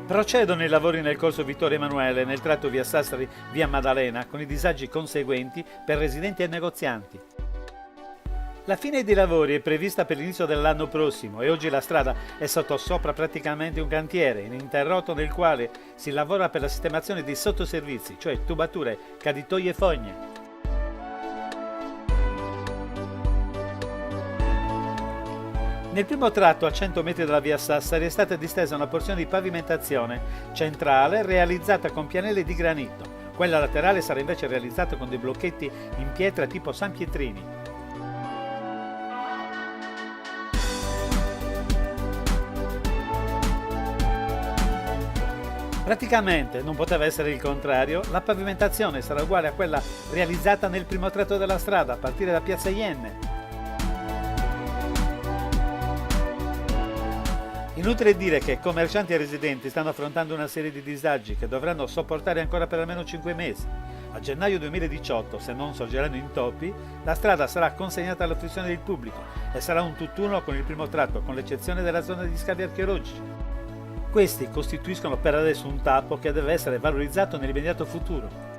Procedono i lavori nel corso Vittorio Emanuele, nel tratto via Sassari, via Maddalena, con i disagi conseguenti per residenti e negozianti. La fine dei lavori è prevista per l'inizio dell'anno prossimo e oggi la strada è sottosopra praticamente un cantiere ininterrotto nel quale si lavora per la sistemazione dei sottoservizi, cioè tubature, caditoie e fogne. Nel primo tratto, a 100 metri dalla via Sassari, è stata distesa una porzione di pavimentazione centrale realizzata con pianelle di granito. Quella laterale sarà invece realizzata con dei blocchetti in pietra tipo San Pietrini. Praticamente, non poteva essere il contrario, la pavimentazione sarà uguale a quella realizzata nel primo tratto della strada, a partire da Piazza Ienne. Inutile dire che commercianti e residenti stanno affrontando una serie di disagi che dovranno sopportare ancora per almeno 5 mesi. A gennaio 2018, se non sorgeranno intoppi, la strada sarà consegnata alla fruizione del pubblico e sarà un tutt'uno con il primo tratto, con l'eccezione della zona degli scavi archeologici. Questi costituiscono per adesso un tappo che deve essere valorizzato nell'immediato futuro.